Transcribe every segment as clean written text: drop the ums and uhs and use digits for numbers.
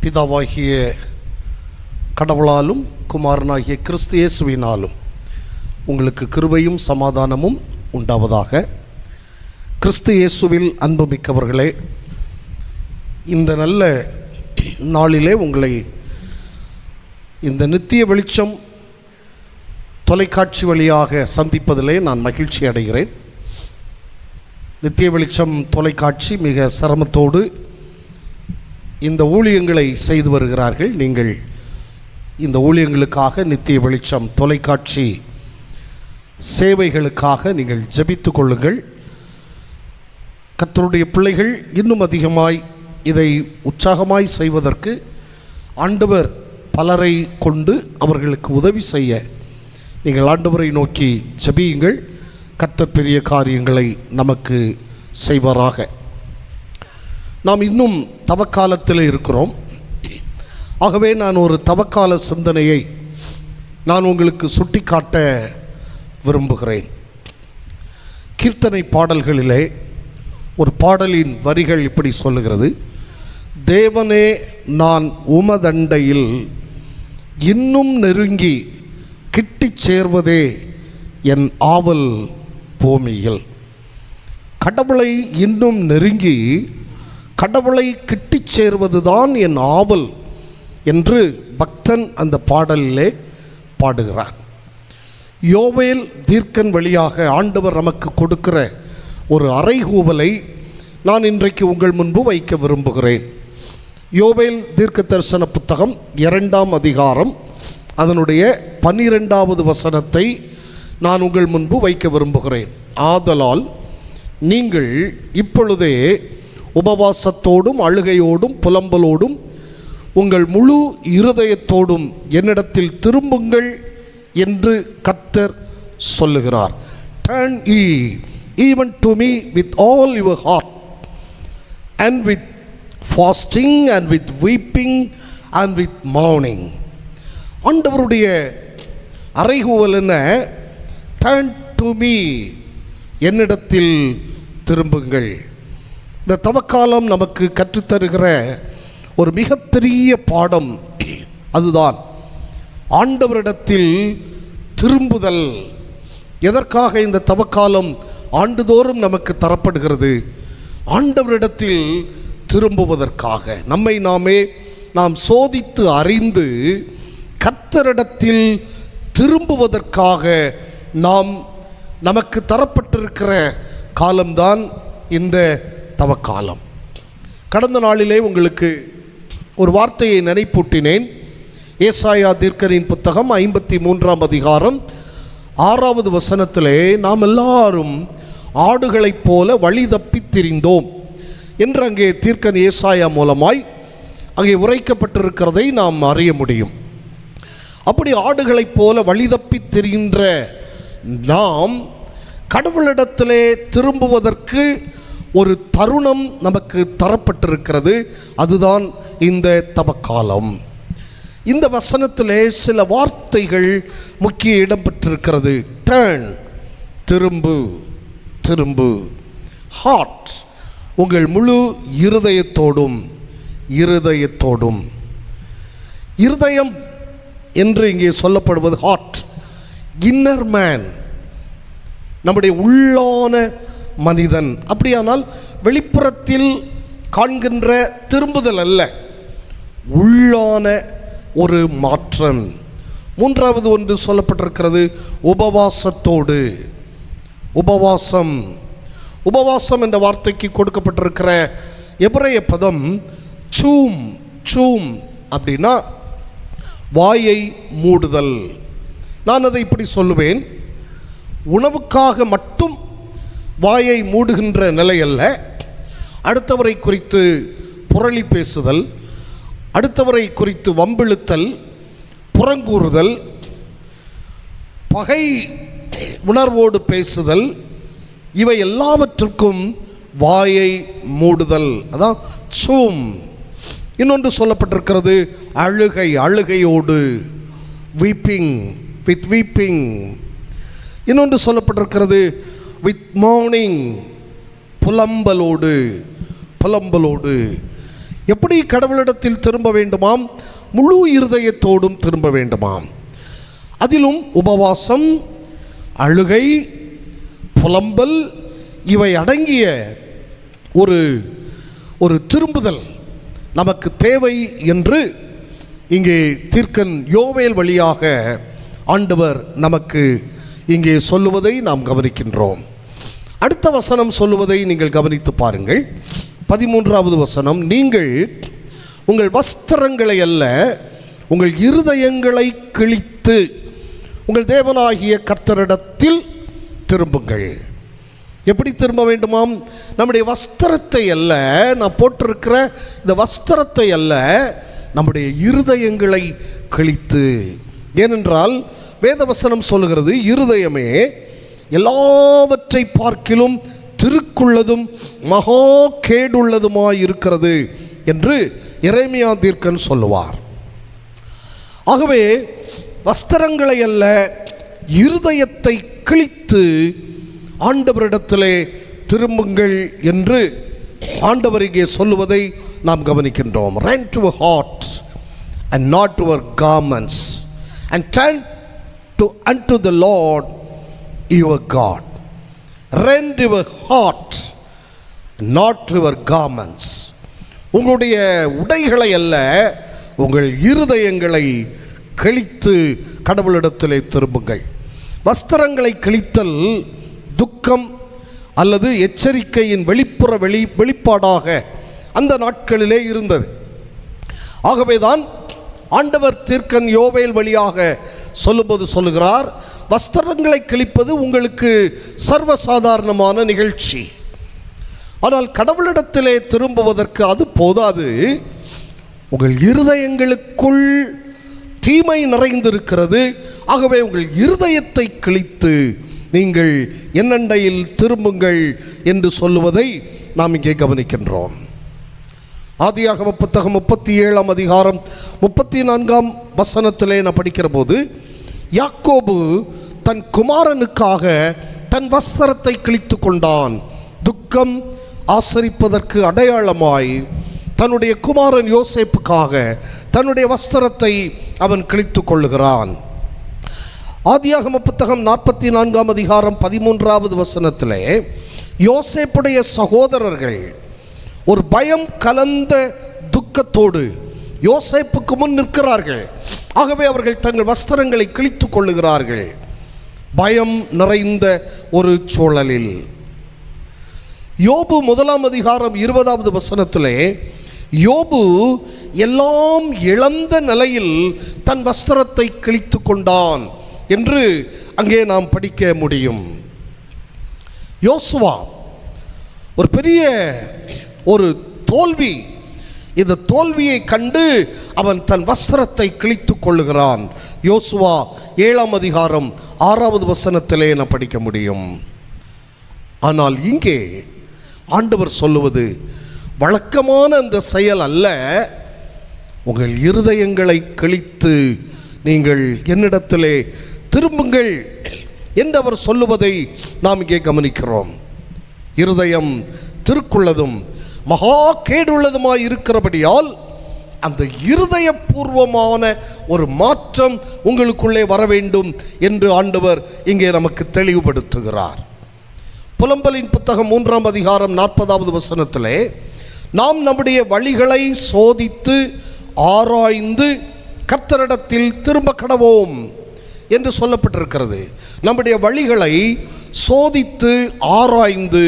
பிதாவாகிய கடவுளாலும் குமாரனாகிய கிறிஸ்து இயேசுவினாலும் உங்களுக்கு கிருபையும் சமாதானமும் உண்டாவதாக. கிறிஸ்து இயேசுவில் அன்புமிக்கவர்களே, இந்த நல்ல நாளிலே உங்களை இந்த நித்திய வெளிச்சம் தொலைக்காட்சி வழியாக சந்திப்பதிலே நான் மகிழ்ச்சி அடைகிறேன். நித்திய வெளிச்சம் தொலைக்காட்சி மிக சிரமத்தோடு இந்த ஊழியங்களை செய்து வருகிறார்கள். நீங்கள் இந்த ஊழியங்களுக்காக, நித்திய வெளிச்சம் தொலைக்காட்சி சேவைகளுக்காக நீங்கள் ஜெபித்து கொள்ளுங்கள். கர்த்தருடைய பிள்ளைகள் இன்னும் அதிகமாய் இதை உற்சாகமாய் செய்வதற்கு ஆண்டவர் பலரை கொண்டு அவர்களுக்கு உதவி செய்ய நீங்கள் ஆண்டவரை நோக்கி ஜெபியுங்கள். கர்த்தர் பெரிய காரியங்களை நமக்கு செய்வாராக. நாம் இன்னும் தவக்காலத்தில் இருக்கிறோம். ஆகவே நான் ஒரு தவக்கால சிந்தனையை நான் உங்களுக்கு சுட்டிக்காட்ட விரும்புகிறேன். கீர்த்தனை பாடல்களிலே ஒரு பாடலின் வரிகள் இப்படி சொல்லுகிறது: தேவனே, நான் உமதண்டையில் இன்னும் நெருங்கி கிட்டிச் சேர்வதே என் ஆவல் பூமியில். கடவுளை இன்னும் நெருங்கி கடவுளை கிட்டிச் சேர்வதுதான் என் ஆவல் என்று பக்தன் அந்த பாடலிலே பாடுகிறார். யோவேல் தீர்க்கன் வழியாக ஆண்டவர் நமக்கு கொடுக்கிற ஒரு அறைகூவலை நான் இன்றைக்கு உங்கள் முன்பு வைக்க விரும்புகிறேன். யோவேல் தீர்க்க தரிசன புத்தகம் 2ஆம் அதிகாரம் அதனுடைய 12வது வசனத்தை நான் உங்கள் முன்பு வைக்க விரும்புகிறேன். ஆதலால் நீங்கள் இப்பொழுதே உபவாசத்தோடும் அழுகையோடும் புலம்பலோடும் உங்கள் முழு இருதயத்தோடும் என்னிடத்தில் திரும்புங்கள் என்று கர்த்தர் சொல்லுகிறார். Turn ye even to me with all your heart, and with fasting and with weeping and with mourning. ஆண்டவருடைய அறைகூவல் என்ன? Turn to me, என்னிடத்தில் திரும்புங்கள். இந்த தவக்காலம் நமக்கு கற்றுத்தருகிற ஒரு மிகப்பெரிய பாடம் அதுதான் ஆண்டவரிடத்தில் திரும்புதல். எதற்காக இந்த தவக்காலம் ஆண்டுதோறும் நமக்கு தரப்படுகிறது? ஆண்டவரிடத்தில் திரும்புவதற்காக. நம்மை நாம் சோதித்து அறிந்து கர்த்தரிடத்தில் திரும்புவதற்காக நமக்கு தரப்பட்டிருக்கிற காலம்தான் இந்த தவக்காலம். கடந்த நாளிலே உங்களுக்கு ஒரு வார்த்தையை நினைப்பூட்டினேன். ஏசாயா தீர்க்கனின் புத்தகம் 53ஆம் அதிகாரம் 6வது வசனத்திலே நாம் எல்லாரும் ஆடுகளைப் போல வழி தப்பித் திரிந்தோம் என்று அங்கே தீர்க்கன் ஏசாயா மூலமாய் அங்கே உரைக்கப்பட்டிருக்கிறதை நாம் அறிய முடியும். அப்படி ஆடுகளைப் போல வழி தப்பித் திரிகின்ற நாம் கடவுளிடத்திலே திரும்புவதற்கு ஒரு தருணம் நமக்கு தரப்பட்டிருக்கிறது. அதுதான் இந்த தவக்காலம். இந்த வசனத்திலே சில வார்த்தைகள் முக்கிய இடம் பெற்றிருக்கிறது. டர்ன், திரும்பு, திரும்பு. ஹார்ட், உங்கள் முழு இருதயத்தோடும். இருதயத்தோடும். இருதயம் என்று இங்கே சொல்லப்படுவது ஹார்ட். இன்னர் மேன், நம்முடைய உள்ளான மனிதன். அப்படியானால் வெளிப்புறத்தில் காண்கின்ற திரும்புதல் அல்ல, உள்ளான ஒரு மாற்றம். 3வது ஒன்று சொல்லப்பட்டிருக்கிறது, உபவாசத்தோடு. உபவாசம். உபவாசம் என்ற வார்த்தைக்கு கொடுக்கப்பட்டிருக்கிற எபிரேய பதம் சூம். சூம் அப்படின்னா வாயை மூடுதல். நான் அதை இப்படி சொல்லுவேன், உணவுக்காக மட்டும் வாயை மூடுகின்ற நிலை அல்ல. அடுத்தவரை குறித்து புரளி பேசுதல், அடுத்தவரை குறித்து வம்பிழுத்தல், புறங்கூறுதல், பகை உணர்வோடு பேசுதல், இவை எல்லாவற்றுக்கும் வாயை மூடுதல். அதான் சூம். இன்னொன்று சொல்லப்பட்டிருக்கிறது அழுகை. அழுகையோடு, வீப்பிங், வித் வீப்பிங். இன்னொன்று சொல்லப்பட்டிருக்கிறது வித் மார்னிங், புலம்பலோடு. புலம்பலோடு. எப்படி கடவுளிடத்தில் திரும்ப வேண்டுமாம்? முழு இருதயத்தோடும் திரும்ப வேண்டுமாம். அதிலும் உபவாசம், அழுகை, புலம்பல் இவை அடங்கிய ஒரு திரும்புதல் நமக்கு தேவை என்று இங்கே தீர்க்கன் யோவேல் வழியாக ஆண்டவர் நமக்கு இங்கே சொல்லுவதை நாம் கவனிக்கின்றோம். அடுத்த வசனம் சொல்லுவதை நீங்கள் கவனித்து பாருங்கள். 13வது வசனம், நீங்கள் உங்கள் வஸ்திரங்களை அல்ல உங்கள் இருதயங்களை கிழித்து உங்கள் தேவனாகிய கர்த்தரிடத்தில் திரும்புங்கள். எப்படி திரும்ப வேண்டுமாம்? நம்முடைய வஸ்திரத்தை அல்ல, நான் போட்டிருக்கிற இந்த வஸ்திரத்தை அல்ல, நம்முடைய இருதயங்களை கிழித்து. ஏனென்றால் வேதவசனம் சொல்லுகிறது, இருதயமே எல்லாவற்றை பார்க்கிலும் திருக்குள்ளதும் மகா கேடுள்ளதுமாய் இருக்கிறது என்று எரேமியா தீர்க்கன் சொல்லுவார். ஆகவே வஸ்திரங்களை அல்ல, இருதயத்தை கிழித்து ஆண்டவரிடத்திலே திரும்புங்கள் என்று ஆண்டவர் இங்கே சொல்லுவதை நாம் கவனிக்கின்றோம். Rend your heart and not your garments and turn unto the Lord your God. Rend your heart, not your garments. உங்களுடைய உடைகளை அல்ல, உங்கள் இருதயங்களை கிழித்து கடவுளிடத்திலே திரும்புங்கள். வஸ்திரங்களை கிழித்தல் துக்கம் அல்லது எச்சரிக்கையின் வெளிப்பாடாக அந்த நாட்களிலே இருந்தது. ஆகவேதான் ஆண்டவர் தீர்க்கன் யோவேல் வழியாக சொல்லும்போது சொல்லுகிறார், வஸ்திரங்களை கிழிப்பது உங்களுக்கு சர்வசாதாரணமான நிகழ்ச்சி. ஆனால் கடவுளிடத்திலே திரும்புவதற்கு அது போதாது. உங்கள் இருதயங்களுக்குள் தீமை நிறைந்திருக்கிறது. ஆகவே உங்கள் இருதயத்தை கிழித்து நீங்கள் என்னண்டையில் திரும்புங்கள் என்று சொல்லுவதை நாம் இங்கே கவனிக்கின்றோம். ஆதியாகம புத்தகம் 37ஆம் அதிகாரம் 34ஆம் வசனத்திலே நான் படிக்கிற போது, யாக்கோபு தன் குமாரனுக்காக தன் வஸ்திரத்தை கிழித்து கொண்டான். துக்கம் ஆசரிப்பதற்கு அடையாளமாய் தன்னுடைய குமாரன் யோசேப்புக்காக தன்னுடைய வஸ்திரத்தை அவன் கிழித்து கொள்ளுகிறான். ஆதியாகம புத்தகம் 44ஆம் அதிகாரம் 13வது வசனத்திலே யோசேப்புடைய சகோதரர்கள் ஒரு பயம் கலந்த துக்கத்தோடு யோசேப்புக்கு முன் நிற்கிறார்கள். ஆகவே அவர்கள் தங்கள் வஸ்திரங்களை கிழித்து கொள்ளுகிறார்கள், பயம் நிறைந்த ஒரு சூழலில். யோபு 1ஆம் அதிகாரம் 20வது வசனத்திலே யோபு எல்லாம் இழந்த நிலையில் தன் வஸ்திரத்தை கிழித்து கொண்டான் என்று அங்கே நாம் படிக்க முடியும். யோசுவா ஒரு பெரிய ஒரு தோல்வி, இந்த தோல்வியை கண்டு அவன் தன் வஸ்திரத்தை கிழித்து கொள்ளுகிறான். யோசுவா 7ஆம் அதிகாரம் 6வது வசனத்திலே நாம் படிக்க முடியும். ஆனால் இங்கே ஆண்டவர் சொல்லுவது வழக்கமான அந்த செயல் அல்ல, உங்கள் இருதயங்களை கிழித்து நீங்கள் என்னிடத்திலே திரும்புங்கள் என்று அவர் சொல்லுவதை நாம் இங்கே கவனிக்கிறோம். இருதயம் திருக்குள்ளதும் மகா கேடுள்ளதுமாய் இருக்கிறபடியால் அந்த இருதயபூர்வமான ஒரு மாற்றம் உங்களுக்குள்ளே வர வேண்டும் என்று ஆண்டவர் இங்கே நமக்கு தெளிவுபடுத்துகிறார். புலம்பலின் புத்தகம் 3ஆம் அதிகாரம் 40வது வசனத்திலே நாம் நம்முடைய வழிகளை சோதித்து ஆராய்ந்து கர்த்தரிடத்தில் திரும்ப கடவோம் என்று சொல்லப்பட்டிருக்கிறது. நம்முடைய வழிகளை சோதித்து ஆராய்ந்து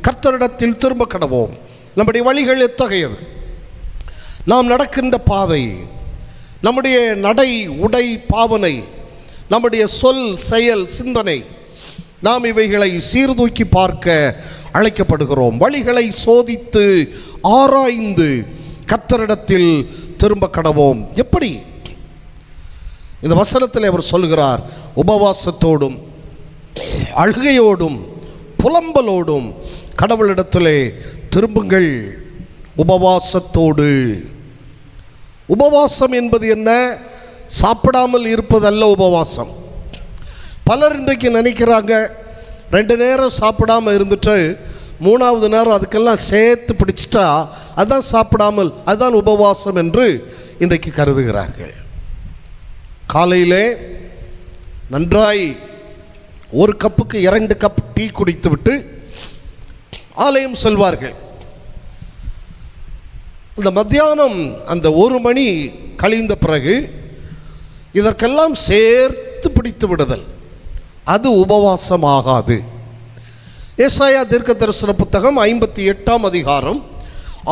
கர்த்தரிடத்தில் திரும்ப கடவோம். நம்முடைய வழிகள் எத்தகையது? நாம் நடக்கின்ற பாதை, நம்முடைய நடை உடை பாவனை, நம்முடைய சொல் செயல் சிந்தனை, நாம் இவைகளை சீர்தூக்கி பார்க்க அழைக்கப்படுகிறோம். வழிகளை சோதித்து ஆராய்ந்து கர்த்தரிடத்தில் திரும்ப கடவோம். எப்படி? இந்த வசனத்தில் அவர் சொல்கிறார், உபவாசத்தோடும் அழுகையோடும் புலம்பலோடும் கடவுளிடத்திலே திரும்புங்கள். உபவாசத்தோடு. உபவாசம் என்பது என்ன? சாப்பிடாமல் இருப்பதல்ல உபவாசம். பலர் இன்றைக்கு நினைக்கிறாங்க 2 நேரம் சாப்பிடாமல் இருந்துட்டு மூணாவது நேரம் அதுக்கெல்லாம் சேர்த்து பிடிச்சிட்டா அதுதான் சாப்பிடாமல், அதுதான் உபவாசம் என்று இன்றைக்கு கருதுகிறார்கள். காலையிலே நன்றாய் 1 கப்புக்கு 2 கப் டீ குடித்து விட்டு ஆலயம் செல்வார்கள். இந்த மத்தியானம் அந்த 1 மணி கழிந்த பிறகு இதற்கெல்லாம் சேர்த்து பிடித்து விடுதல், அது உபவாசமாகாது. ஏசாயா தீர்க்க தரிசன புத்தகம் 58ஆம் அதிகாரம்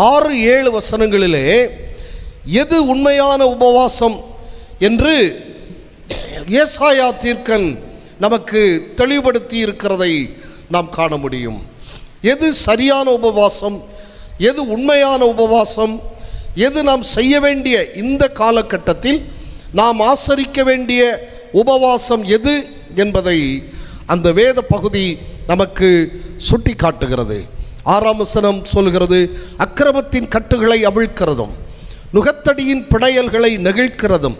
6-7 வசனங்களிலே எது உண்மையான உபவாசம் என்று ஏசாயா தீர்க்கன் நமக்கு தெளிவுபடுத்தி இருக்கிறதை நாம் காண முடியும். எது சரியான உபவாசம், எது உண்மையான உபவாசம், எது நாம் செய்ய வேண்டிய இந்த காலகட்டத்தில் நாம் ஆசரிக்க வேண்டிய உபவாசம் எது என்பதை அந்த வேத பகுதி நமக்கு சுட்டி காட்டுகிறது. 6ஆம் வசனம் சொல்கிறது, அக்கிரமத்தின் கட்டுகளை அவிழ்க்கிறதும் நுகத்தடியின் பிணையல்களை நெகிழ்க்கிறதும்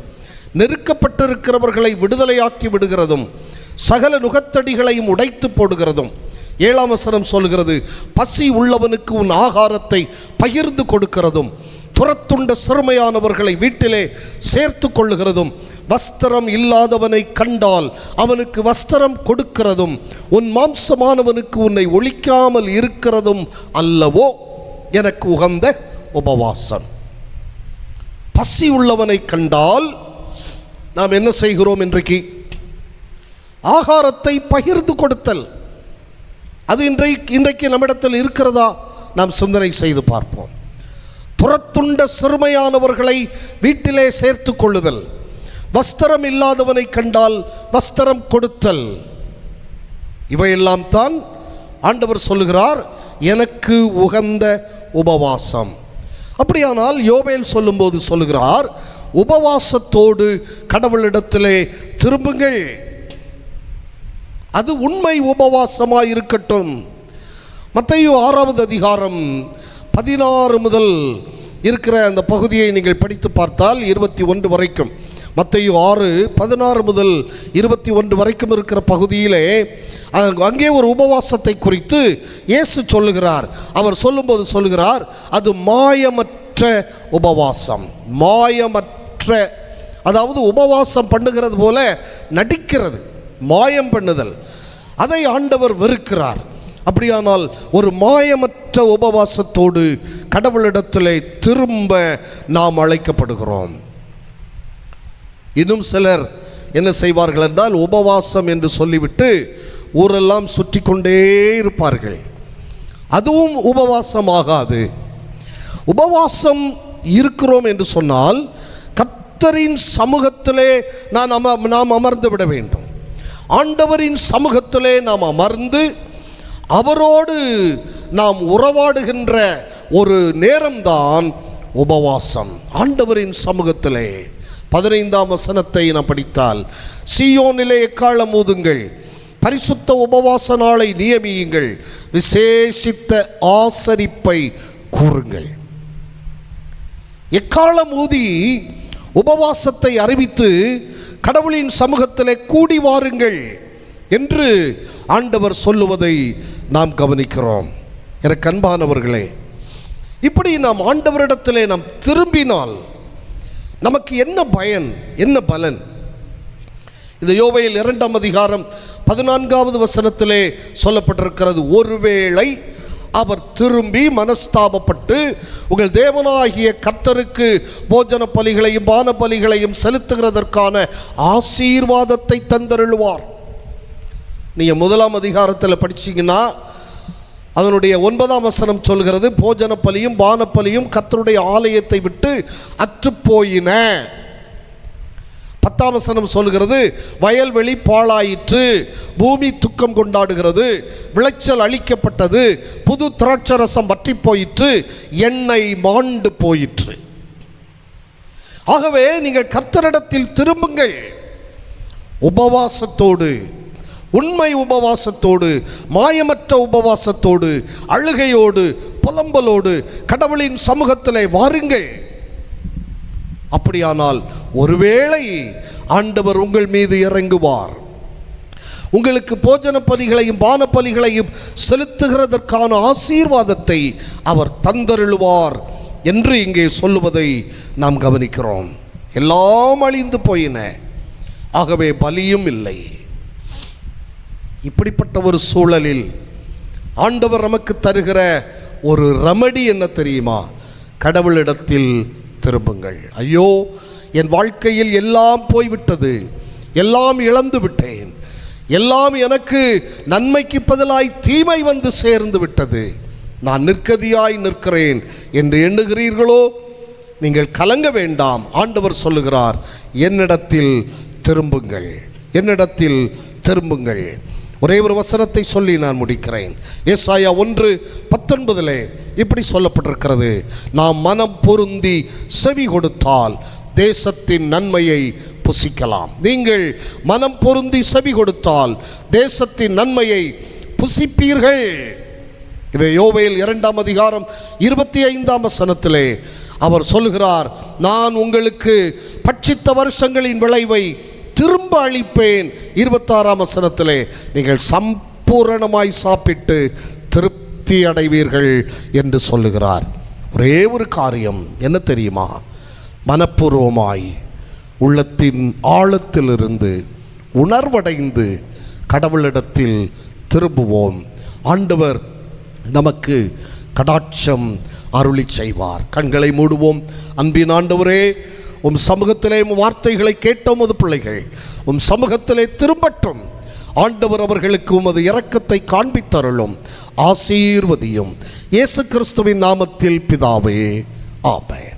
நெருக்கப்பட்டிருக்கிறவர்களை விடுதலையாக்கி விடுகிறதும் சகல நுகத்தடிகளையும் உடைத்து போடுகிறதும். 7ஆம் வசனம் சொல்கிறது, பசி உள்ளவனுக்கு உன் ஆகாரத்தை பகிர்ந்து கொடுக்கிறதும் துரத்துண்ட சிறுமையானவர்களை வீட்டிலே சேர்த்து கொள்ளுகிறதும் வஸ்திரம் இல்லாதவனை கண்டால் அவனுக்கு வஸ்திரம் கொடுக்கிறதும் உன் மாம்சமானவனுக்கு உன்னை ஒழிக்காமல் இருக்கிறதும் அல்லவோ எனக்கு உகந்த உபவாசம். பசி உள்ளவனை கண்டால் நாம் என்ன செய்கிறோம்? இன்றைக்கு ஆகாரத்தை பகிர்ந்து கொடுத்தல், அது இன்றைக்கு நம்மிடத்தில் இருக்கிறதா? நாம் சிந்தனை செய்து பார்ப்போம். துரத்துண்ட சிறுமையானவர்களை வீட்டிலே சேர்த்து கொள்ளுதல், வஸ்திரம் இல்லாதவனை கண்டால் வஸ்திரம் கொடுத்தல், இவையெல்லாம் தான் ஆண்டவர் சொல்லுகிறார் எனக்கு உகந்த உபவாசம். அப்படியானால் யோவேல் சொல்லும்போது சொல்லுகிறார், உபவாசத்தோடு கடவுளிடத்திலே திரும்புங்கள், அது உண்மை உபவாசமாய் இருக்கட்டும். மத்தேயு 6ஆவது அதிகாரம் 16 முதல் இருக்கிற அந்த பகுதியை நீங்கள் படித்து பார்த்தால் 21 வரைக்கும், மத்தேயு 6:16 முதல் 21 வரைக்கும் இருக்கிற பகுதியிலே அங்கே ஒரு உபவாசத்தை குறித்து இயேசு சொல்லுகிறார். அவர் சொல்லும்போது சொல்லுகிறார், அது மாயமற்ற உபவாசம். மாயமற்ற, அதாவது உபவாசம் பண்ணுகிறது போல நடிக்கிறது, மாயம் பண்ணுதல், அதை ஆண்டவர் வெறுக்கிறார். அப்படியானால் ஒரு மாயமற்ற உபவாசத்தோடு கடவுளிடத்திலே திரும்ப நாம் அழைக்கப்படுகிறோம். இன்னும் சிலர் என்ன செய்வார்கள் என்றால், உபவாசம் என்று சொல்லிவிட்டு ஊரெல்லாம் சுற்றி கொண்டே இருப்பார்கள். அதுவும் உபவாசம் ஆகாது. உபவாசம் இருக்கிறோம் என்று சொன்னால் கர்த்தரின் சமூகத்திலே நாம் அமர்ந்து விட வேண்டும். ஆண்டவரின் சமூகத்திலே நாம் அமர்ந்து அவரோடு நாம் உறவாடுகின்ற ஒரு நேரம்தான் உபவாசம். ஆண்டவரின் சமூகத்திலே 15ஆம் வசனத்தை நாம் படித்தால், சீயோனிலே எக்காளம் ஊதுங்கள், பரிசுத்த உபவாச நாளை நியமியுங்கள், விசேஷித்த ஆசரிப்பை கூறுங்கள். எக்காளம் ஊதி உபவாசத்தை அறிவித்து கடவுளின் சமூகத்திலே கூடி வாருங்கள் என்று ஆண்டவர் சொல்லுவதை நாம் கவனிக்கிறோம். எனக்கு அன்பானவர்களே, இப்படி நாம் ஆண்டவரிடத்திலே நாம் திரும்பினால் நமக்கு என்ன பயன், என்ன பலன்? இந்த யோவேல் 2ஆம் அதிகாரம் 14வது வசனத்திலே சொல்லப்பட்டிருக்கிறது, ஒருவேளை அவர் திரும்பி மனஸ்தாபப்பட்டு உங்கள் தேவனாகிய கர்த்தருக்கு போஜன பலிகளையும் பான பலிகளையும் செலுத்துகிறதற்கான ஆசீர்வாதத்தை தந்தருளுவார். நீங்கள் 1ஆம் அதிகாரத்தில் படிச்சீங்கன்னா அதனுடைய 9ஆம் வசனம் சொல்கிறது, போஜன பலியும் பான பலியும் கர்த்தருடைய ஆலயத்தை விட்டு அற்றுப்போயின. 10ஆம் வசனம் சொல்கிறது, வயல்வெளி பாழாயிற்று, பூமி துக்கம் கொண்டாடுகிறது, விளைச்சல் அழிக்கப்பட்டது, புது திராட்சரசம் வற்றி போயிற்று, எண்ணெய் மாண்டு போயிற்று. ஆகவே நீங்கள் கர்த்தரிடத்தில் திரும்புங்கள், உபவாசத்தோடு, உண்மை உபவாசத்தோடு, மாயமற்ற உபவாசத்தோடு, அழுகையோடு, புலம்பலோடு கடவுளின் சமூகத்திலே வாருங்கள். அப்படியானால் ஒருவேளை ஆண்டவர் உங்கள் மீது இறங்குவார், உங்களுக்கு போஜன பலிகளையும் பான பலிகளையும் செலுத்துகிறதற்கான ஆசீர்வாதத்தை அவர் தந்தருளுவார் என்று இங்கே சொல்லுவதை நாம் கவனிக்கிறோம். எல்லாம் அழிந்து போயின, ஆகவே பலியும் இல்லை. இப்படிப்பட்ட ஒரு சூழலில் ஆண்டவர் நமக்கு தருகிற ஒரு ரெமடி என்ன தெரியுமா? கடவுளிடத்தில் திரும்புங்கள். ஐயோ, என் வாழ்க்கையில் எல்லாம் போய்விட்டது, எல்லாம் இழந்து விட்டேன், எல்லாம் எனக்கு நன்மைக்கு பதிலாய் தீமை வந்து சேர்ந்து விட்டது, நான் நிற்கதியாய் நிற்கிறேன் என்று எண்ணுகிறீர்களோ? நீங்கள் கலங்க வேண்டாம். ஆண்டவர் சொல்லுகிறார், என்னிடத்தில் திரும்புங்கள், என்னிடத்தில் திரும்புங்கள். ஒரே ஒரு வசனத்தை சொல்லி நான் முடிக்கிறேன். ஏசாயா 1:19 இப்படி சொல்லப்பட்டிருக்கிறது, நாம் மனம் பொருந்தி செவி கொடுத்தால் தேசத்தின் நன்மையை புசிக்கலாம். நீங்கள் மனம் பொருந்தி செவி கொடுத்தால் தேசத்தின் நன்மையை புசிப்பீர்கள். இதை யோவேல் 2:25 அவர் சொல்கிறார், நான் உங்களுக்கு பட்சித்த வருஷங்களின் விளைவை திரும்ப அளிப்பேன். 26 நீங்கள் சம்பூரணமாய் சாப்பிட்டு திருப்தி அடைவீர்கள் என்று சொல்லுகிறார். ஒரே ஒரு காரியம் என்ன தெரியுமா? மனப்பூர்வமாய் உள்ளத்தின் ஆழத்திலிருந்து உணர்வடைந்து கடவுளிடத்தில் திரும்புவோம். ஆண்டவர் நமக்கு கடாட்சம் அருளி செய்வார். கண்களை மூடுவோம். அன்பின் ஆண்டவரே, உம் சமூகத்திலே வார்த்தைகளை கேட்ட உமது பிள்ளைகள் உம் சமூகத்திலே திரும்பட்டும். ஆண்டவர் அவர்களுக்கு உமது இரக்கத்தை காண்பித்தருளும், ஆசீர்வதியும். இயேசு கிறிஸ்துவின் நாமத்தில் பிதாவே, ஆமென்.